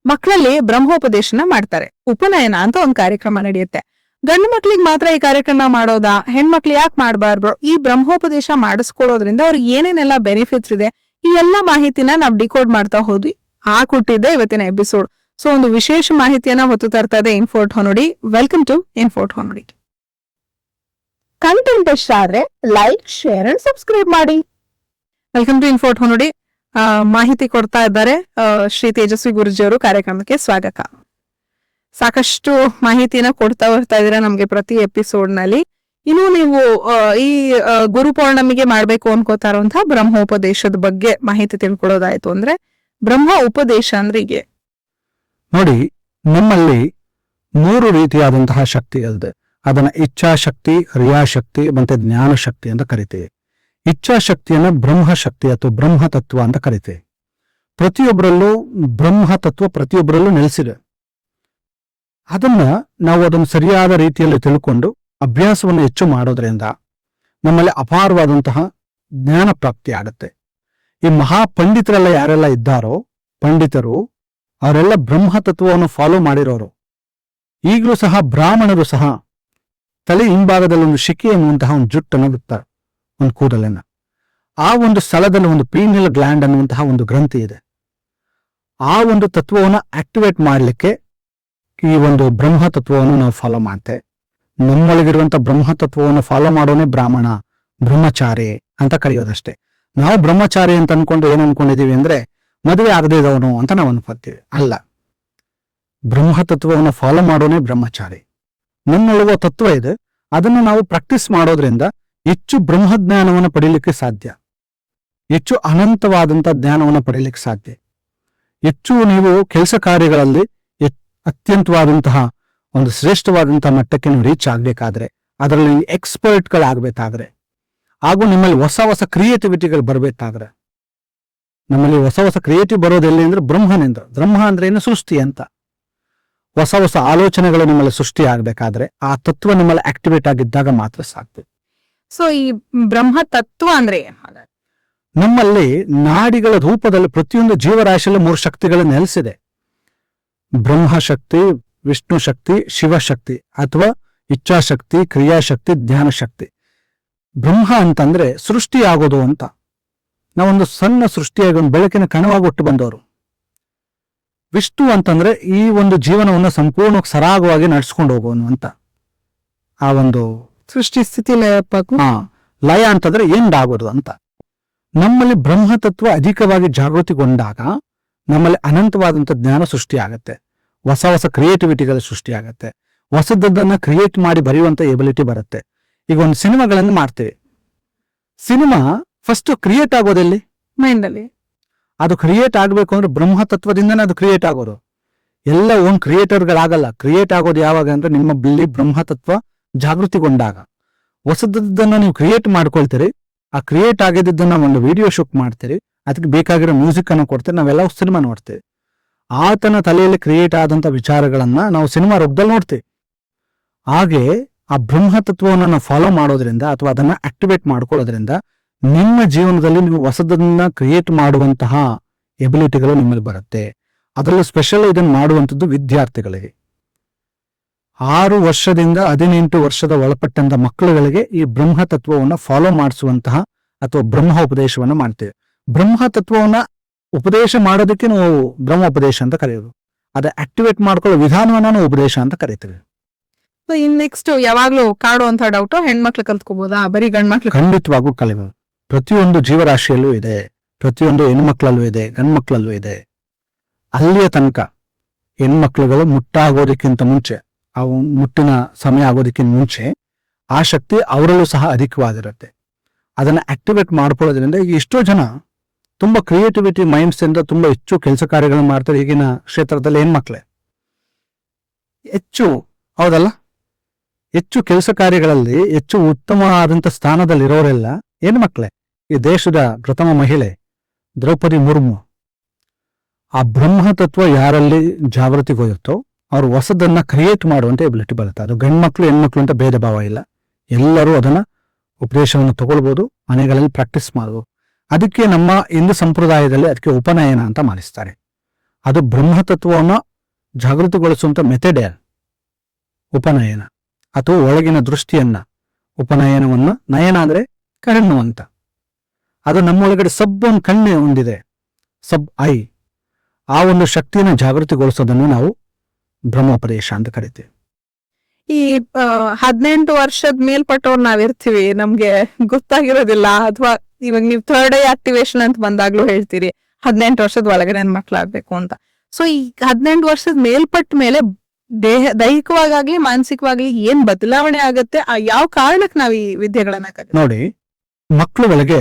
ಮಕ್ಕಳಲ್ಲಿ ಬ್ರಹ್ಮೋಪದೇಶನ ಮಾಡ್ತಾರೆ. ಉಪನಯನ ಅಂತ ಒಂದ್ ಕಾರ್ಯಕ್ರಮ ನಡೆಯುತ್ತೆ. ಗಂಡು ಮಕ್ಳಿಗೆ ಮಾತ್ರ ಈ ಕಾರ್ಯಕ್ರಮ ಮಾಡೋದಾ, ಹೆಣ್ಮಕ್ಳು ಯಾಕೆ ಮಾಡ್ಬಾರ್ದು, ಈ ಬ್ರಹ್ಮೋಪದೇಶ ಮಾಡಿಸ್ಕೊಡೋದ್ರಿಂದ ಅವ್ರಿಗೆ ಏನೇನೆಲ್ಲ ಬೆನಿಫಿಟ್ಸ್ ಇದೆ, ಈ ಎಲ್ಲಾ ಮಾಹಿತಿನ ನಾವ್ ಡಿಕೋಡ್ ಮಾಡ್ತಾ ಹೋದ್ವಿ. ಕೊಟ್ಟಿದ್ದೆ ಇವತ್ತಿನ ಎಪಿಸೋಡ್. ಸೊ ಒಂದು ವಿಶೇಷ ಮಾಹಿತಿಯನ್ನ ಹೊತ್ತು ತರ್ತಾ ಇದೆ ಇನ್ಫೋರ್ಟ್ ಹೊನ್ನಡಿ. ವೆಲ್ಕಮ್ ಟು ಇನ್ಫೋರ್ಟ್ ಹೊನ್ನಡಿ. ಕಂಟೆಂಟ್ ಇಷ್ಟ ಆದ್ರೆ ಲೈಕ್, ಶೇರ್ ಅಂಡ್ ಸಬ್ಸ್ಕ್ರೈಬ್ ಮಾಡಿ. ವೆಲ್ಕಮ್ ಟು ಇನ್ಫೋರ್ಟ್ ಹೊನ್ನಡಿ. ಮಾಹಿತಿ ಕೊಡ್ತಾ ಇದ್ದಾರೆ ಶ್ರೀ ತೇಜಸ್ವಿ ಗುರುಜಿ ಅವರು. ಕಾರ್ಯಕ್ರಮಕ್ಕೆ ಸ್ವಾಗತ. ಸಾಕಷ್ಟು ಮಾಹಿತಿನ ಕೊಡ್ತಾ ಬರ್ತಾ ಇದ್ದೀರಾ ನಮ್ಗೆ ಪ್ರತಿ ಎಪಿಸೋಡ್ ನಲ್ಲಿ. ಇನ್ನು ನೀವು ಈ ಗುರು ಪೌರ್ಣಮಿಗೆ ಮಾಡ್ಬೇಕು ಅನ್ಕೋತಾ ಇರುವಂತಹ ಬ್ರಹ್ಮೋಪದೇಶದ ಬಗ್ಗೆ ಮಾಹಿತಿ ತಿಳ್ಕೊಳ್ಳೋದಾಯ್ತು ಅಂದ್ರೆ, ಬ್ರಹ್ಮ ಉಪದೇಶ ಅಂದ್ರೆ ಹೀಗೆ ನೋಡಿ, ನಮ್ಮಲ್ಲಿ 3 ರೀತಿಯಾದಂತಹ ಶಕ್ತಿ ಇದೆ. ಅದನ್ನ ಇಚ್ಛಾಶಕ್ತಿ, ಕ್ರಿಯಾಶಕ್ತಿ ಮತ್ತೆ ಜ್ಞಾನಶಕ್ತಿ ಅಂತ ಕರಿತೀವಿ. ಇಚ್ಛಾಶಕ್ತಿಯನ್ನ ಬ್ರಹ್ಮಶಕ್ತಿ ಅಥವಾ ಬ್ರಹ್ಮತತ್ವ ಅಂತ ಕರಿತೀವಿ. ಪ್ರತಿಯೊಬ್ಬರಲ್ಲೂ ಬ್ರಹ್ಮತತ್ವ ಪ್ರತಿಯೊಬ್ಬರಲ್ಲೂ ನೆಲೆಸಿದೆ. ಅದನ್ನು ಸರಿಯಾದ ರೀತಿಯಲ್ಲಿ ತಿಳ್ಕೊಂಡು ಅಭ್ಯಾಸವನ್ನು ಹೆಚ್ಚು ಮಾಡೋದ್ರಿಂದ ನಮ್ಮಲ್ಲಿ ಅಪಾರವಾದಂತಹ ಜ್ಞಾನ ಪ್ರಾಪ್ತಿ ಆಗುತ್ತೆ. ಈ ಮಹಾಪಂಡಿತರೆಲ್ಲ ಯಾರೆಲ್ಲ ಇದ್ದಾರೋ, ಪಂಡಿತರು, ಅವರೆಲ್ಲ ಬ್ರಹ್ಮತತ್ವವನ್ನು ಫಾಲೋ ಮಾಡಿರೋರು. ಈಗಲೂ ಸಹ ಬ್ರಾಹ್ಮಣರು ಸಹ ತಲೆ ಹಿಂಭಾಗದಲ್ಲಿ ಒಂದು ಶಿಖಿ ಎನ್ನುವಂತಹ ಒಂದು ಜುಟ್ಟನ್ನು ಬಿಡ್ತಾರೆ, ಒಂದು ಕೂದಲನ್ನ. ಆ ಒಂದು ಸ್ಥಳದಲ್ಲಿ ಒಂದು ಪೀನಿಯಲ್ ಗ್ಲ್ಯಾಂಡ್ ಅನ್ನುವಂತಹ ಒಂದು ಗ್ರಂಥಿ ಇದೆ. ಆ ಒಂದು ತತ್ವವನ್ನು ಆಕ್ಟಿವೇಟ್ ಮಾಡಲಿಕ್ಕೆ ಈ ಒಂದು ಬ್ರಹ್ಮತತ್ವವನ್ನು ನಾವು ಫಾಲೋ ಮಾಡ್ತೇವೆ. ನಮ್ಮೊಳಗಿರುವಂತಹ ಬ್ರಹ್ಮತತ್ವವನ್ನು ಫಾಲೋ ಮಾಡೋನೇ ಬ್ರಾಹ್ಮಣ, ಬ್ರಹ್ಮಚಾರಿ ಅಂತ ಕರೆಯೋದಷ್ಟೇ. ನಾವು ಬ್ರಹ್ಮಚಾರಿ ಅಂತ ಅನ್ಕೊಂಡು ಏನ್ ಅನ್ಕೊಂಡಿದೀವಿ ಅಂದ್ರೆ ಮದುವೆ ಆಗದೇ ಇದ್ದವನು ಅಂತ ನಾವು ಅನ್ಕೊತೀವಿ. ಅಲ್ಲ, ಬ್ರಹ್ಮತತ್ವವನ್ನು ಫಾಲೋ ಮಾಡೋನೇ ಬ್ರಹ್ಮಚಾರಿ. ನನ್ನೊಳಗುವ ತತ್ವ ಇದೆ, ಅದನ್ನು ನಾವು ಪ್ರಾಕ್ಟೀಸ್ ಮಾಡೋದ್ರಿಂದ ಹೆಚ್ಚು ಬ್ರಹ್ಮಜ್ಞಾನವನ್ನು ಪಡೀಲಿಕ್ಕೆ ಸಾಧ್ಯ, ಹೆಚ್ಚು ಅನಂತವಾದಂಥ ಜ್ಞಾನವನ್ನು ಪಡೀಲಿಕ್ಕೆ ಸಾಧ್ಯ. ಹೆಚ್ಚು ನೀವು ಕೆಲಸ ಕಾರ್ಯಗಳಲ್ಲಿ ಅತ್ಯಂತವಾದಂತಹ ಒಂದು ಶ್ರೇಷ್ಠವಾದಂತಹ ಮಟ್ಟಕ್ಕೆ ನೀವು ರೀಚ್ ಆಗ್ಬೇಕಾದ್ರೆ, ಅದರಲ್ಲಿ ಎಕ್ಸ್ಪರ್ಟ್ಗಳಾಗಬೇಕಾದ್ರೆ, ಹಾಗೂ ನಿಮ್ಮಲ್ಲಿ ಹೊಸ ಹೊಸ ಕ್ರಿಯೇಟಿವಿಟಿಗಳು ಬರಬೇಕಾದ್ರೆ, ನಮ್ಮಲ್ಲಿ ಹೊಸ ಹೊಸ ಕ್ರಿಯೇಟಿವ್ ಬರೋದೆಲ್ಲಿ ಅಂದ್ರೆ ಬ್ರಹ್ಮನಿಂದ. ಬ್ರಹ್ಮ ಅಂದ್ರೆ ಏನು? ಸೃಷ್ಟಿ ಅಂತ. ಹೊಸ ಹೊಸ ಆಲೋಚನೆಗಳು ನಿಮ್ಮಲ್ಲಿ ಸೃಷ್ಟಿ ಆಗ್ಬೇಕಾದ್ರೆ ಆ ತತ್ವ ನಿಮ್ಮಲ್ಲಿ ಆಕ್ಟಿವೇಟ್ ಆಗಿದ್ದಾಗ ಮಾತ್ರ ಸಾಧ್ಯ. ಸೊ ಈ ಬ್ರಹ್ಮ ತತ್ವ ಅಂದ್ರೆ ನಮ್ಮಲ್ಲಿ ನಾಡಿಗಳ ರೂಪದಲ್ಲಿ ಪ್ರತಿಯೊಂದು ಜೀವರಾಶಿಯಲ್ಲಿ 3 ಶಕ್ತಿಗಳು ನೆಲೆಸಿದೆ. ಬ್ರಹ್ಮಶಕ್ತಿ, ವಿಷ್ಣು ಶಕ್ತಿ, ಶಿವಶಕ್ತಿ, ಅಥವಾ ಇಚ್ಛಾಶಕ್ತಿ, ಕ್ರಿಯಾಶಕ್ತಿ, ಜ್ಞಾನಶಕ್ತಿ. ಬ್ರಹ್ಮ ಅಂತಂದ್ರೆ ಸೃಷ್ಟಿಯಾಗೋದು ಅಂತ. ನಾವೊಂದು ಸಣ್ಣ ಸೃಷ್ಟಿಯಾಗಿ ಒಂದು ಬೆಳಕಿನ ಕಣವಾಗಿ ಹುಟ್ಟು ಬಂದವರು. ವಿಷ್ಣು ಅಂತಂದ್ರೆ ಈ ಒಂದು ಜೀವನವನ್ನು ಸಂಪೂರ್ಣ ಸರಾಗವಾಗಿ ನಡೆಸ್ಕೊಂಡು ಹೋಗೋನು ಅಂತ. ಆ ಒಂದು ಸೃಷ್ಟಿ ಸ್ಥಿತಿ ಲಯ ಅಂತಂದ್ರೆ ಎಂದಾಗೋದು ಅಂತ. ನಮ್ಮಲ್ಲಿ ಬ್ರಹ್ಮತತ್ವ ಅಧಿಕವಾಗಿ ಜಾಗೃತಿಗೊಂಡಾಗ ನಮ್ಮಲ್ಲಿ ಅನಂತವಾದಂಥ ಜ್ಞಾನ ಸೃಷ್ಟಿ ಆಗತ್ತೆ. ಹೊಸ ಹೊಸ ಕ್ರಿಯೇಟಿವಿಟಿಗಳ ಸೃಷ್ಟಿ ಆಗತ್ತೆ. ಹೊಸದನ್ನ ಕ್ರಿಯೇಟ್ ಮಾಡಿ ಬರೆಯುವಂತ ಎಬಿಲಿಟಿ ಬರುತ್ತೆ. ಈಗ ಒಂದು ಸಿನಿಮಾಗಳನ್ನು ಮಾಡ್ತೇವೆ. ಸಿನಿಮಾ ಫಸ್ಟ್ ಕ್ರಿಯೇಟ್ ಆಗೋದೆಲ್ಲಿ? ಮೈಂಡ್ ಅಲ್ಲಿ. ಅದು ಕ್ರಿಯೇಟ್ ಆಗ್ಬೇಕು ಅಂದ್ರೆ ಬ್ರಹ್ಮತತ್ವದಿಂದನೇ ಅದು ಕ್ರಿಯೇಟ್ ಆಗೋದು. ಎಲ್ಲ ಓನ್ ಕ್ರಿಯೇಟರ್ಗಳಾಗಲ್ಲ. ಕ್ರಿಯೇಟ್ ಆಗೋದು ಯಾವಾಗ ಅಂದ್ರೆ ನಿಮ್ಮ ಬಳಿ ಬ್ರಹ್ಮತತ್ವ ಜಾಗೃತಿಗೊಂಡಾಗ. ಹೊಸದನ್ನ ನೀವು ಕ್ರಿಯೇಟ್ ಮಾಡ್ಕೊಳ್ತೀರಿ. ಆ ಕ್ರಿಯೇಟ್ ಆಗಿದ್ದನ್ನ ಒಂದು ವಿಡಿಯೋ ಶೂಟ್ ಮಾಡ್ತೀರಿ, ಅದಕ್ಕೆ ಬೇಕಾಗಿರೋ ಮ್ಯೂಸಿಕ್ ಅನ್ನು ಕೊಡ್ತೀರಿ, ನಾವೆಲ್ಲ ಸಿನಿಮಾ ನೋಡ್ತೀವಿ. ಆತನ ತಲೆಯಲ್ಲಿ ಕ್ರಿಯೇಟ್ ಆದಂತ ವಿಚಾರಗಳನ್ನ ನಾವು ಸಿನಿಮಾ ರೂಪದಲ್ಲಿ ನೋಡ್ತೀವಿ. ಹಾಗೆ ಆ ಬ್ರಹ್ಮತತ್ವವನ್ನು ನಾವು ಫಾಲೋ ಮಾಡೋದ್ರಿಂದ ಅಥವಾ ಅದನ್ನ ಆಕ್ಟಿವೇಟ್ ಮಾಡ್ಕೊಳ್ಳೋದ್ರಿಂದ ನಿಮ್ಮ ಜೀವನದಲ್ಲಿ ನೀವು ಹೊಸದನ್ನ ಕ್ರಿಯೇಟ್ ಮಾಡುವಂತಹ ಎಬಿಲಿಟಿಗಳು ನಿಮ್ಮಲ್ಲಿ ಬರುತ್ತೆ. ಅದರಲ್ಲೂ ಸ್ಪೆಷಲ್ ಇದನ್ನು ಮಾಡುವಂಥದ್ದು ವಿದ್ಯಾರ್ಥಿಗಳಿಗೆ. 6 ವರ್ಷದಿಂದ 18 ವರ್ಷದ ಒಳಪಟ್ಟಂತ ಮಕ್ಕಳುಗಳಿಗೆ ಈ ಬ್ರಹ್ಮತತ್ವವನ್ನು ಫಾಲೋ ಮಾಡಿಸುವಂತಹ ಅಥವಾ ಬ್ರಹ್ಮ ಉಪದೇಶವನ್ನು ಮಾಡ್ತೇವೆ. ಬ್ರಹ್ಮತತ್ವವನ್ನ ಉಪದೇಶ ಮಾಡೋದಕ್ಕೆ ನಾವು ಬ್ರಹ್ಮೋಪದೇಶ ಅಂತ ಕರೆಯೋದು. ಅದ ಆಕ್ಟಿವೇಟ್ ಮಾಡ್ಕೊಳ್ಳೋ ವಿಧಾನವನ್ನ ನಾವು ಉಪದೇಶ ಅಂತ ಕರಿತೀವಿ. ಇನ್ ನೆಕ್ಸ್ಟ್ ಯಾವಾಗ್ಲೂ ಕಾಡುವಂತ ಡೌಟ್, ಹೆಣ್ಮಕ್ಳು ಕಲ್ತ್ಕೋಬಹುದಾ, ಬರೀ ಗಂಡ್ಮಕ್ಳು? ಖಂಡಿತವಾಗೂ ಕಲಿಬಹುದು. ಪ್ರತಿಯೊಂದು ಜೀವರಾಶಿಯಲ್ಲೂ ಇದೆ, ಪ್ರತಿಯೊಂದು ಹೆಣ್ಮಕ್ಳಲ್ಲೂ ಇದೆ, ಗಂಡ್ಮಕ್ಳಲ್ಲೂ ಇದೆ. ಅಲ್ಲಿಯ ತನಕ ಹೆಣ್ಮಕ್ಳುಗಳು ಮುಟ್ಟಾಗೋದಕ್ಕಿಂತ ಮುಂಚೆ, ಅವು ಮುಟ್ಟಿನ ಸಮಯ ಆಗೋದಕ್ಕಿಂತ ಮುಂಚೆ ಆ ಶಕ್ತಿ ಅವರಲ್ಲೂ ಸಹ ಅಧಿಕವಾಗಿರುತ್ತೆ. ಅದನ್ನ ಆಕ್ಟಿವೇಟ್ ಮಾಡ್ಕೊಳ್ಳೋದ್ರಿಂದ ಈಗ ಎಷ್ಟೋ ಜನ ತುಂಬಾ ಕ್ರಿಯೇಟಿವಿಟಿ ಮೈಂಡ್ಸ್ ಇಂದ ತುಂಬಾ ಹೆಚ್ಚು ಕೆಲಸ ಕಾರ್ಯಗಳನ್ನು ಮಾಡ್ತಾರೆ. ಈಗಿನ ಕ್ಷೇತ್ರದಲ್ಲಿ ಹೆಣ್ಮಕ್ಳೇ ಹೆಚ್ಚು, ಹೌದಲ್ಲ? ಹೆಚ್ಚು ಕೆಲಸ ಕಾರ್ಯಗಳಲ್ಲಿ ಹೆಚ್ಚು ಉತ್ತಮವಾದಂಥ ಸ್ಥಾನದಲ್ಲಿರೋರೆಲ್ಲ ಹೆಣ್ಮಕ್ಳೇ. ಈ ದೇಶದ ಪ್ರಥಮ ಮಹಿಳೆ ದ್ರೌಪದಿ ಮುರ್ಮು. ಆ ಬ್ರಹ್ಮತತ್ವ ಯಾರಲ್ಲಿ ಜಾಗೃತಿಗೋಯುತ್ತೋ ಅವ್ರು ಹೊಸದನ್ನ ಕ್ರಿಯೇಟ್ ಮಾಡುವಂತ ಎಬಿಲಿಟಿ ಬರುತ್ತೆ. ಅದು ಗಂಡ್ಮಕ್ಳು ಹೆಣ್ಮಕ್ಳು ಅಂತ ಭೇದ ಭಾವ ಇಲ್ಲ. ಎಲ್ಲರೂ ಅದನ್ನ ಉಪದೇಶವನ್ನು ತಗೊಳ್ಬೋದು, ಮನೆಗಳಲ್ಲಿ ಪ್ರಾಕ್ಟೀಸ್ ಮಾಡ್ಬೋದು. ಅದಕ್ಕೆ ನಮ್ಮ ಹಿಂದೂ ಸಂಪ್ರದಾಯದಲ್ಲಿ ಅದಕ್ಕೆ ಉಪನಯನ ಅಂತ ಮಾಡಿಸ್ತಾರೆ. ಅದು ಬ್ರಹ್ಮತತ್ವವನ್ನು ಜಾಗೃತಿಗೊಳಿಸುವಂತ ಮೆಥಡ್ ಉಪನಯನ ಅಥವಾ ಒಳಗಿನ ದೃಷ್ಟಿಯನ್ನ ಉಪನಯನವನ್ನ, ನಯನ ಅಂದ್ರೆ ಕಣ್ಣು ಅಂತ. ಅದು ನಮ್ಮೊಳಗಡೆ ಸಬ್ ಒಂದು ಕಣ್ಣು ಹೊಂದಿದೆ, ಸಬ್ ಐ. ಆ ಒಂದು ಶಕ್ತಿಯನ್ನು ಜಾಗೃತಿಗೊಳಿಸೋದನ್ನು ನಾವು ಬ್ರಹ್ಮೋಪದೇಶ ಅಂತ ಕರಿತೀವಿ. ಈ 18 ವರ್ಷದ ಮೇಲ್ಪಟ್ಟವ್ರು ನಾವಿರ್ತೀವಿ, ನಮ್ಗೆ ಗೊತ್ತಾಗಿರೋದಿಲ್ಲ. ಅಥವಾ ಇವಾಗ ನೀವು ಥರ್ಡ್ ಐ ಆಕ್ಟಿವೇಶನ್ ಅಂತ ಬಂದಾಗ್ಲೂ ಹೇಳ್ತೀರಿ 18 ವರ್ಷದ ಒಳಗಡೆ ಮಕ್ಳಾಗ್ಬೇಕು ಅಂತ. ಸೊ ಈ 18 ವರ್ಷದ ಮೇಲ್ಪಟ್ಟ ಮೇಲೆ ದೈಹಿಕವಾಗ್ಲಿ ಮಾನಸಿಕವಾಗ್ಲಿ ಏನ್ ಬದಲಾವಣೆ ಆಗತ್ತೆ, ಯಾವ ಕಾರಣಕ್ಕೆ ನಾವ್ ಈ ವಿದ್ಯೆಗಳನ್ನ ನೋಡಿ, ಮಕ್ಕಳ ಒಳಗೆ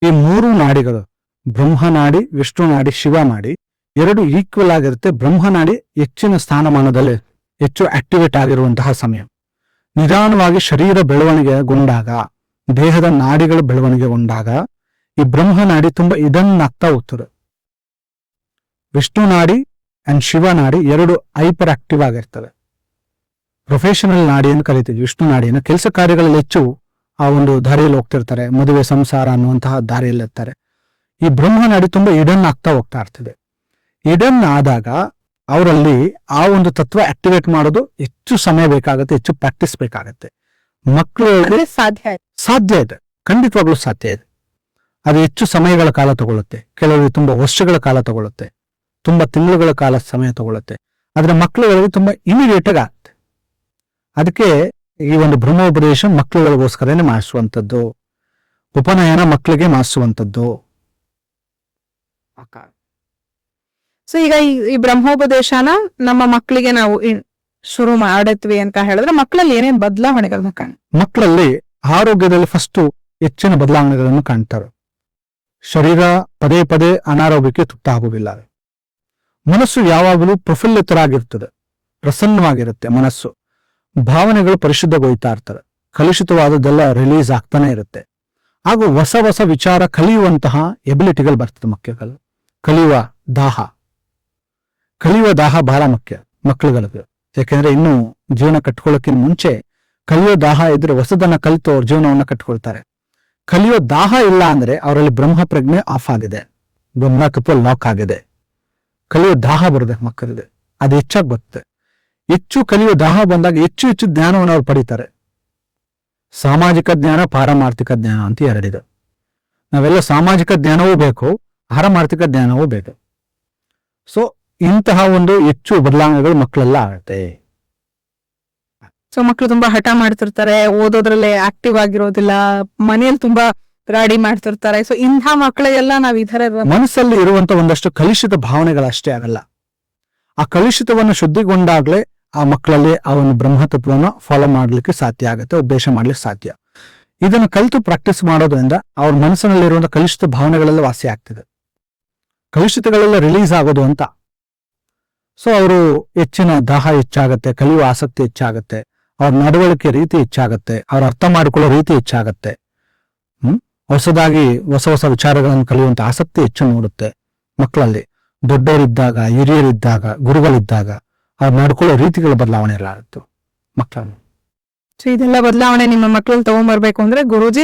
ಈ 3 ನಾಡಿಗಳು, ಬ್ರಹ್ಮನಾಡಿ, ವಿಷ್ಣು ನಾಡಿ, ಶಿವ ನಾಡಿ, ಎರಡು ಈಕ್ವಲ್ ಆಗಿರುತ್ತೆ. ಬ್ರಹ್ಮನಾಡಿ ಹೆಚ್ಚಿನ ಸ್ಥಾನಮಾನದಲ್ಲಿ ಹೆಚ್ಚು ಆಕ್ಟಿವೇಟ್ ಆಗಿರುವಂತಹ ಸಮಯ. ನಿಧಾನವಾಗಿ ಶರೀರ ಬೆಳವಣಿಗೆಗೊಂಡಾಗ, ದೇಹದ ನಾಡಿಗಳು ಬೆಳವಣಿಗೆಗೊಂಡಾಗ ಈ ಬ್ರಹ್ಮನಾಡಿ ತುಂಬಾ ಇದನ್ನಾಗ್ತಾ ಹೋಗ್ತದೆ. ವಿಷ್ಣು ನಾಡಿ ಅಂಡ್ ಶಿವ ನಾಡಿ ಎರಡು ಹೈಪರ್ ಆಕ್ಟಿವ್ ಆಗಿರ್ತವೆ. ಪ್ರೊಫೆಷನಲ್ ನಾಡಿ ಅಂತ ಕರಿತೀವಿ ವಿಷ್ಣು ನಾಡಿಯನ್ನು. ಕೆಲಸ ಕಾರ್ಯಗಳಲ್ಲಿ ಹೆಚ್ಚು ಆ ಒಂದು ದಾರಿಯಲ್ಲಿ ಹೋಗ್ತಿರ್ತಾರೆ, ಮದುವೆ ಸಂಸಾರ ಅನ್ನುವಂತಹ ದಾರಿಯಲ್ಲಿ ಇರ್ತಾರೆ. ಈ ಬ್ರಹ್ಮನಾಡಿ ತುಂಬಾ ಇಡನ್ ಆಗ್ತಾ ಹೋಗ್ತಾ ಇರ್ತದೆ. ಇಡನ್ ಆದಾಗ ಅವರಲ್ಲಿ ಆ ಒಂದು ತತ್ವ ಆಕ್ಟಿವೇಟ್ ಮಾಡೋದು ಹೆಚ್ಚು ಸಮಯ ಬೇಕಾಗುತ್ತೆ, ಹೆಚ್ಚು ಪ್ರಾಕ್ಟೀಸ್ ಬೇಕಾಗತ್ತೆ. ಮಕ್ಕಳು ಸಾಧ್ಯ ಇದೆ, ಖಂಡಿತವಾಗ್ಲೂ ಸಾಧ್ಯ ಇದೆ. ಅದು ಹೆಚ್ಚು ಸಮಯಗಳ ಕಾಲ ತಗೊಳುತ್ತೆ, ಕೆಲವರಿಗೆ ತುಂಬಾ ವರ್ಷಗಳ ಕಾಲ ತಗೊಳುತ್ತೆ, ತುಂಬಾ ತಿಂಗಳುಗಳ ಕಾಲ ಸಮಯ ತಗೊಳುತ್ತೆ. ಆದ್ರೆ ಮಕ್ಕಳುಗಳಿಗೆ ತುಂಬಾ ಇಮಿಡಿಯೇಟ್ ಆಗಿ ಆಗುತ್ತೆ. ಅದಕ್ಕೆ ಈ ಒಂದು ಬ್ರಹ್ಮೋಪದೇಶ ಮಕ್ಕಳುಗಳಿಗೋಸ್ಕರನೇ ಮಾಡಿಸುವಂಥದ್ದು, ಉಪನಯನ ಮಕ್ಕಳಿಗೆ ಮಾಡಿಸುವಂಥದ್ದು. ಸೊ ಈಗ ಈ ಬ್ರಹ್ಮೋಪದೇಶನ ನಮ್ಮ ಮಕ್ಕಳಿಗೆ ನಾವು ಶುರು ಮಾಡತ್ವಿ ಅಂತ ಹೇಳಿದ್ರೆ ಮಕ್ಕಳಲ್ಲಿ ಏನೇನ್ ಬದಲಾವಣೆಗಳನ್ನ ಮಕ್ಕಳಲ್ಲಿ ಆರೋಗ್ಯದಲ್ಲಿ ಫಸ್ಟ್ ಹೆಚ್ಚಿನ ಬದಲಾವಣೆಗಳನ್ನು ಕಾಣ್ತಾರೆ. ಶರೀರ ಪದೇ ಪದೇ ಅನಾರೋಗ್ಯಕ್ಕೆ ತುತ್ತಾಗುವುದಿಲ್ಲ. ಮನಸ್ಸು ಯಾವಾಗಲೂ ಪ್ರಫುಲ್ಲಿತರಾಗಿರ್ತದೆ, ಪ್ರಸನ್ನವಾಗಿರುತ್ತೆ ಮನಸ್ಸು. ಭಾವನೆಗಳು ಪರಿಶುದ್ಧಗೊಳ್ತಾ ಇರ್ತಾರೆ, ಕಲುಷಿತವಾದದ್ದೆಲ್ಲ ರಿಲೀಸ್ ಆಗ್ತಾನೆ ಇರುತ್ತೆ. ಹಾಗೂ ಹೊಸ ಹೊಸ ವಿಚಾರ ಕಲಿಯುವಂತಹ ಎಬಿಲಿಟಿಗಳು ಬರ್ತದೆ ಮಕ್ಕಳು. ಕಲಿಯುವ ದಾಹ ಬಹಳ ಮುಖ್ಯ ಮಕ್ಕಳುಗಳಿಗೆ. ಯಾಕೆಂದ್ರೆ ಇನ್ನು ಜೀವನ ಕಟ್ಕೊಳ್ಳೋಕ್ಕಿಂತ ಮುಂಚೆ ಕಲಿಯೋ ದಾಹ ಇದ್ರೆ ಹೊಸದನ್ನ ಕಲಿತು ಅವ್ರ ಜೀವನವನ್ನ ಕಟ್ಕೊಳ್ತಾರೆ. ಕಲಿಯೋ ದಾಹ ಇಲ್ಲ ಅಂದ್ರೆ ಅವರಲ್ಲಿ ಬ್ರಹ್ಮ ಪ್ರಜ್ಞೆ ಆಫ್ ಆಗಿದೆ, ಬ್ರಹ್ಮತತ್ವ ಲಾಕ್ ಆಗಿದೆ. ಕಲಿಯೋ ದಾಹ ಬರುತ್ತೆ ಮಕ್ಕಳಿಗೆ, ಅದು ಹೆಚ್ಚಾಗಿ ಬರುತ್ತೆ. ಹೆಚ್ಚು ಕಲಿಯೋ ದಾಹ ಬಂದಾಗ ಹೆಚ್ಚು ಹೆಚ್ಚು ಜ್ಞಾನವನ್ನು ಅವ್ರು ಪಡಿತಾರೆ. ಸಾಮಾಜಿಕ ಜ್ಞಾನ, ಪಾರಮಾರ್ಥಿಕ ಜ್ಞಾನ ಅಂತ ಎರಡಿದೆ. ನಾವೆಲ್ಲ ಸಾಮಾಜಿಕ ಜ್ಞಾನವೂ ಬೇಕು, ಪಾರಮಾರ್ಥಿಕ ಜ್ಞಾನವೂ ಬೇಕು. ಸೊ ಇಂತಹ ಒಂದು ಹೆಚ್ಚು ಬದಲಾವಣೆಗಳು ಮಕ್ಕಳೆಲ್ಲ ಆಗುತ್ತೆ. ಸೊ ಮಕ್ಕಳು ತುಂಬಾ ಹಠ ಮಾಡ್ತಿರ್ತಾರೆ, ಓದೋದ್ರಲ್ಲೇ ಆಕ್ಟಿವ್ ಆಗಿರೋದಿಲ್ಲ, ಮನೆಯಲ್ಲಿ ತುಂಬಾ ರಾಡಿ ಮಾಡ್ತಿರ್ತಾರೆ. ಸೊ ಇಂಥ ಮಕ್ಕಳಿಗೆಲ್ಲ ನಾವ್ ಈ ತರ ಮನಸ್ಸಲ್ಲಿ ಇರುವಂತ ಒಂದಷ್ಟು ಕಲುಷಿತ ಭಾವನೆಗಳಷ್ಟೇ ಆಗಲ್ಲ. ಆ ಕಲುಷಿತವನ್ನು ಶುದ್ಧಿಗೊಂಡಾಗ್ಲೇ ಆ ಮಕ್ಕಳಲ್ಲಿ ಆ ಒಂದು ಬ್ರಹ್ಮತತ್ವವನ್ನು ಫಾಲೋ ಮಾಡ್ಲಿಕ್ಕೆ ಸಾಧ್ಯ ಆಗುತ್ತೆ, ಉಪದೇಶ ಮಾಡ್ಲಿಕ್ಕೆ ಸಾಧ್ಯ. ಇದನ್ನು ಕಲಿತು ಪ್ರಾಕ್ಟೀಸ್ ಮಾಡೋದ್ರಿಂದ ಅವ್ರ ಮನಸ್ಸಿನಲ್ಲಿರುವಂತ ಕಲುಷಿತ ಭಾವನೆಗಳೆಲ್ಲ ವಾಸಿ ಆಗ್ತದೆ, ಕಲುಷಿತಗಳೆಲ್ಲ ರಿಲೀಸ್ ಆಗೋದು ಅಂತ. ಸೊ ಅವರು ಹೆಚ್ಚಿನ ದಾಹ ಹೆಚ್ಚಾಗತ್ತೆ, ಕಲಿಯುವ ಆಸಕ್ತಿ ಹೆಚ್ಚಾಗತ್ತೆ, ಅವ್ರ ನಡವಳಿಕೆ ರೀತಿ ಹೆಚ್ಚಾಗತ್ತೆ, ಅವ್ರ ಅರ್ಥ ಮಾಡಿಕೊಳ್ಳೋ ರೀತಿ ಹೆಚ್ಚಾಗತ್ತೆ. ಹೊಸದಾಗಿ ಹೊಸ ಹೊಸ ವಿಚಾರಗಳನ್ನು ಕಲಿಯುವಂತ ಆಸಕ್ತಿ ಹೆಚ್ಚು ನೋಡುತ್ತೆ ಮಕ್ಕಳಲ್ಲಿ. ದೊಡ್ಡವರಿದ್ದಾಗ, ಹಿರಿಯರಿದ್ದಾಗ, ಗುರುಗಳಿದ್ದಾಗ ಅವ್ರು ನಡ್ಕೊಳ್ಳೋ ರೀತಿಗಳ ಬದಲಾವಣೆ ಎಲ್ಲ ಆಗುತ್ತೆ ಮಕ್ಕಳಲ್ಲಿ. ಸೊ ಇದೆಲ್ಲ ಬದಲಾವಣೆ ನಿಮ್ಮ ಮಕ್ಕಳಲ್ಲಿ ತಗೊಂಡ್ಬರ್ಬೇಕು ಅಂದ್ರೆ ಗುರುಜಿ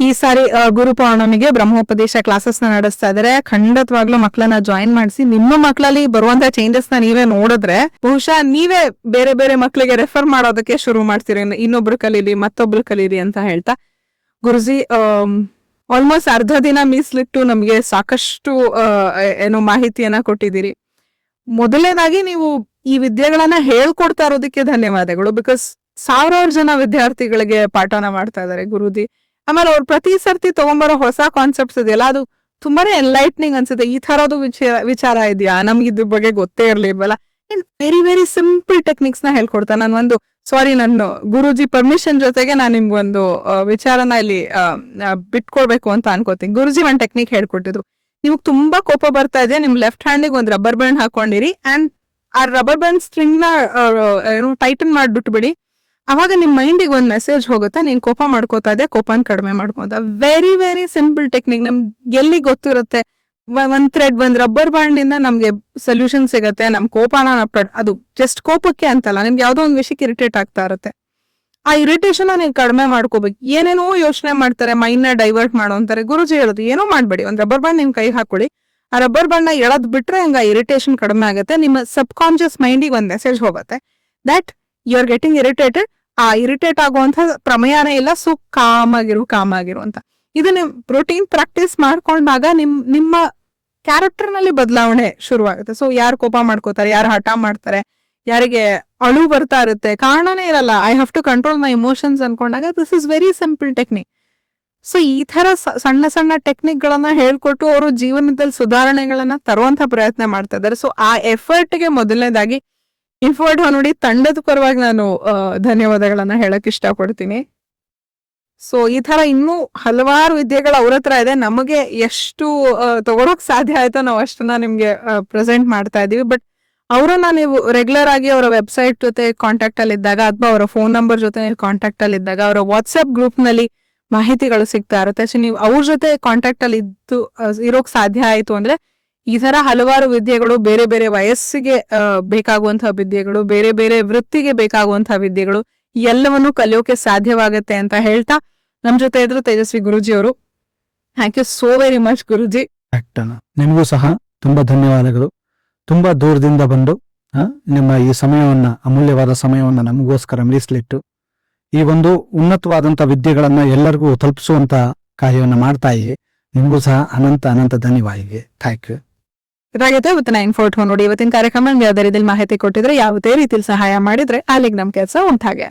ಈ ಸಾರಿ ಗುರು ಪೌರ್ಣಮಿಗೆ ಬ್ರಹ್ಮೋಪದೇಶ ಕ್ಲಾಸಸ್ ನ ನಡೆಸ್ತಾ ಇದಾರೆ. ಖಂಡಿತವಾಗ್ಲೂ ಮಕ್ಕಳನ್ನ ಜಾಯಿನ್ ಮಾಡಿಸಿ ನಿಮ್ಮ ಮಕ್ಕಳಲ್ಲಿ ಬರುವಂತ ಚೇಂಜಸ್ ನ ನೀವೇ ನೋಡಿದ್ರೆ ಬಹುಶಃ ನೀವೇ ಬೇರೆ ಬೇರೆ ಮಕ್ಕಳಿಗೆ ರೆಫರ್ ಮಾಡೋದಕ್ಕೆ ಶುರು ಮಾಡ್ತೀರಿ, ಇನ್ನೊಬ್ರು ಕಲೀಲಿ ಮತ್ತೊಬ್ರು ಕಲೀಲಿ ಅಂತ ಹೇಳ್ತಾ. ಗುರುಜಿ ಆಲ್ಮೋಸ್ಟ್ ಅರ್ಧ ದಿನ ಮೀಸಲಿಟ್ಟು ನಮ್ಗೆ ಸಾಕಷ್ಟು ಏನೋ ಮಾಹಿತಿಯನ್ನ ಕೊಟ್ಟಿದ್ದೀರಿ. ಮೊದಲನೇದಾಗಿ ನೀವು ಈ ವಿದ್ಯೆಗಳನ್ನ ಹೇಳ್ಕೊಡ್ತಾ ಇರೋದಕ್ಕೆ ಧನ್ಯವಾದಗಳು. ಬಿಕಾಸ್ ಸಾವಿರಾರು ಜನ ವಿದ್ಯಾರ್ಥಿಗಳಿಗೆ ಪಾಠನ ಮಾಡ್ತಾ ಇದಾರೆ ಗುರುಜಿ. ಆಮೇಲೆ ಅವ್ರು ಪ್ರತಿ ಸರ್ತಿ ತಗೊಂಬರೋ ಹೊಸ ಕಾನ್ಸೆಪ್ಟ್ಸ್ ಇದೆಯಲ್ಲ, ಅದು ತುಂಬಾನೇ ಎನ್ಲೈಟ್ನಿಂಗ್ ಅನ್ಸುತ್ತೆ. ಈ ತರದ್ದು ವಿಚಾರ ಇದೆಯಾ, ನಮ್ಗೆ ಇದ್ರ ಬಗ್ಗೆ ಗೊತ್ತೇ ಇರ್ಲಿಲ್ವಲ್ಲ. ವೆರಿ ವೆರಿ ಸಿಂಪಲ್ ಟೆಕ್ನಿಕ್ಸ್ ನ ಹೇಳ್ಕೊಡ್ತಾ. ನಾನು ಗುರುಜಿ ಪರ್ಮಿಷನ್ ಜೊತೆಗೆ ನಾನು ನಿಮ್ಗೊಂದು ವಿಚಾರನ ಇಲ್ಲಿ ಬಿಟ್ಕೊಡ್ಬೇಕು ಅಂತ ಅನ್ಕೋತೀನಿ. ಗುರುಜಿ ಒಂದ್ ಟೆಕ್ನಿಕ್ ಹೇಳ್ಕೊಟ್ಟಿದ್ರು. ನಿಮ್ಗೆ ತುಂಬಾ ಕೋಪ ಬರ್ತಾ ಇದೆ, ನಿಮ್ ಲೆಫ್ಟ್ ಹ್ಯಾಂಡಿಗೆ ಒಂದ್ ರಬ್ಬರ್ ಬ್ಯಾಂಡ್ ಹಾಕೊಂಡಿರಿ ಅಂಡ್ ಆ ರಬ್ಬರ್ ಬ್ಯಾಂಡ್ ಸ್ಟ್ರಿಂಗ್ ನ ಟೈಟನ್ ಮಾಡ್ಬಿಟ್ಬಿಡಿ. ಅವಾಗ ನಿಮ್ ಮೈಂಡಿಗೆ ಒಂದ್ ಮೆಸೇಜ್ ಹೋಗುತ್ತೆ, ನೀನ್ ಕೋಪ ಮಾಡ್ಕೋತಾ ಇದೆ, ಕೋಪನ್ ಕಡಿಮೆ ಮಾಡ್ಕೋತ. Very very simple technique. ನಮ್ಗೆ ಎಲ್ಲಿ ಗೊತ್ತಿರುತ್ತೆ, ಒಂದ್ ರಬ್ಬರ್ ಬ್ಯಾಂಡ್ ಇಂದ ನಮ್ಗೆ ಸೊಲ್ಯೂಷನ್ ಸಿಗತ್ತೆ. ನಮ್ ಕೋಪನ ಅದು ಜಸ್ಟ್ ಕೋಪಕ್ಕೆ ಅಂತಲ್ಲ, ನಿಮ್ಗೆ ಯಾವ್ದೋ ಒಂದ್ ವಿಷಯಕ್ಕೆ ಇರಿಟೇಟ್ ಆಗ್ತಾ ಇರುತ್ತೆ. ಆ ಇರಿಟೇಷನ್ ನೀವು ಕಡಿಮೆ ಮಾಡ್ಕೋಬೇಕು. ಏನೇನೋ ಯೋಚನೆ ಮಾಡ್ತಾರೆ, ಮೈಂಡ್ ನ ಡೈವರ್ಟ್ ಮಾಡೋ ಅಂತಾರೆ. ಗುರುಜಿ ಹೇಳೋದು ಏನೋ ಮಾಡ್ಬೇಡಿ, ಒಂದ್ ರಬ್ಬರ್ ಬ್ಯಾಂಡ್ ನಿಮ್ ಕೈ ಹಾಕೊಳ್ಳಿ, ಆ ರಬ್ಬರ್ ಬಣ್ಣ ಎಳದ್ ಬಿಟ್ರೆ ಹಂಗ ಇರಿಟೇಷನ್ ಕಡಿಮೆ ಆಗುತ್ತೆ. ನಿಮ್ಮ ಸಬ್ ಕಾನ್ಶಿಯಸ್ ಮೈಂಡಿಗೆ ಒಂದ್ ಮೆಸೇಜ್ ಹೋಗುತ್ತೆ that you are getting irritated. ಆ ಇರಿಟೇಟ್ ಆಗುವಂತ ಪ್ರಮೇಯನೇ ಇಲ್ಲ. ಸೊ ಕಾಮ್ ಆಗಿರು ಅಂತ. ಇದು ನಿಮ್ ರೂಟೀನ್ ಪ್ರಾಕ್ಟೀಸ್ ಮಾಡ್ಕೊಂಡಾಗ ನಿಮ್ಮ ಕ್ಯಾರೆಕ್ಟರ್ ನಲ್ಲಿ ಬದಲಾವಣೆ ಶುರುವಾಗುತ್ತೆ. ಸೊ ಯಾರು ಕೋಪ ಮಾಡ್ಕೋತಾರೆ, ಯಾರು ಹಠ ಮಾಡ್ತಾರೆ, ಯಾರಿಗೆ ಅಳು ಬರ್ತಾ ಇರುತ್ತೆ, ಕಾರಣನೇ ಇರಲ್ಲ. I have to control my emotions ಅನ್ಕೊಂಡಾಗ this is very simple technique. So ಈ ತರ ಸಣ್ಣ ಸಣ್ಣ ಟೆಕ್ನಿಕ್ ಗಳನ್ನ ಹೇಳ್ಕೊಟ್ಟು ಅವರು ಜೀವನದಲ್ಲಿ ಸುಧಾರಣೆಗಳನ್ನ ತರುವಂತ ಪ್ರಯತ್ನ ಮಾಡ್ತಾ ಇದ್ದಾರೆ. ಸೊ ಆ ಎಫರ್ಟ್ ಗೆ ಮೊದಲನೇದಾಗಿ ಇನ್ಫೋರ್ಟ್ ನೋಡಿ ತಂಡದ ಪರವಾಗಿ ನಾನು ಧನ್ಯವಾದಗಳನ್ನ ಹೇಳಕ್ ಇಷ್ಟಪಡ್ತೀನಿ. ಸೊ ಈ ತರ ಇನ್ನೂ ಹಲವಾರು ವಿದ್ಯೆಗಳು ಅವ್ರ ಹತ್ರ ಇದೆ. ನಮಗೆ ಎಷ್ಟು ತಗೊಳಕ್ ಸಾಧ್ಯ ಆಯ್ತೋ ನಾವು ಅಷ್ಟನ್ನ ನಿಮ್ಗೆ ಪ್ರೆಸೆಂಟ್ ಮಾಡ್ತಾ ಇದೀವಿ. ಬಟ್ ಅವರನ್ನ ನೀವು ರೆಗ್ಯುಲರ್ ಆಗಿ ಅವರ ವೆಬ್ಸೈಟ್ ಜೊತೆ ಕಾಂಟ್ಯಾಕ್ಟ್ ಅಲ್ಲಿ ಇದ್ದಾಗ, ಅಥವಾ ಅವರ ಫೋನ್ ನಂಬರ್ ಜೊತೆ ಕಾಂಟ್ಯಾಕ್ಟ್ ಅಲ್ಲಿ ಇದ್ದಾಗ, ಅವರ ವಾಟ್ಸ್ಆಪ್ ಗ್ರೂಪ್ ನಲ್ಲಿ ಮಾಹಿತಿಗಳು ಸಿಗ್ತಾ ಇರುತ್ತೆ. ಸೊ ನೀವು ಅವ್ರ ಜೊತೆ ಕಾಂಟ್ಯಾಕ್ಟ್ ಅಲ್ಲಿ ಇರೋಕ್ ಸಾಧ್ಯ ಆಯ್ತು ಅಂದ್ರೆ ಈ ತರ ಹಲವಾರು ವಿದ್ಯೆಗಳು, ಬೇರೆ ಬೇರೆ ವಯಸ್ಸಿಗೆ ಬೇಕಾಗುವಂತಹ ವಿದ್ಯೆಗಳು, ಬೇರೆ ಬೇರೆ ವೃತ್ತಿಗೆ ಬೇಕಾಗುವಂತಹ ವಿದ್ಯೆಗಳು ಎಲ್ಲವನ್ನು ಕಲಿಯೋಕೆ ಸಾಧ್ಯವಾಗತ್ತೆ ಅಂತ ಹೇಳ್ತಾ ನಮ್ ಜೊತೆ ಇದ್ರು ತೇಜಸ್ವಿ ಗುರುಜಿ ಅವರು. Thank you so very much Guruji. ನಿಮಗೂ ಸಹ ತುಂಬಾ ಧನ್ಯವಾದಗಳು. ತುಂಬಾ ದೂರದಿಂದ ಬಂದು ನಿಮ್ಮ ಈ ಸಮಯವನ್ನ, ಅಮೂಲ್ಯವಾದ ಸಮಯವನ್ನ ನಮಗೋಸ್ಕರ ಮೀಸಲಿಟ್ಟು ಈ ಒಂದು ಉನ್ನತವಾದಂತ ವಿದ್ಯೆಗಳನ್ನ ಎಲ್ಲರಿಗೂ ತಲುಪಿಸುವಂತ ಕಾರ್ಯವನ್ನ ಮಾಡ್ತಾ ಇವೆ. ನಿಮಗೂ ಸಹ ಅನಂತ ಅನಂತ ಧನ್ಯವಾದ. Thank you. ಇದಾಗೈತೆ ಇವತ್ತು 942 ನೋಡಿ. ಇವತ್ತಿನ ಕಾರ್ಯಕ್ರಮ ಯಾವುದೇ ರೀತಿಯಲ್ಲಿ ಮಾಹಿತಿ ಕೊಟ್ಟಿದ್ರೆ, ಯಾವುದೇ ರೀತಿಯಲ್ಲಿ ಸಹಾಯ ಮಾಡಿದ್ರೆ ಅಲ್ಲಿಗೆ ನಮ್ ಕೆಲಸ ಉಂಟಾಗೆ.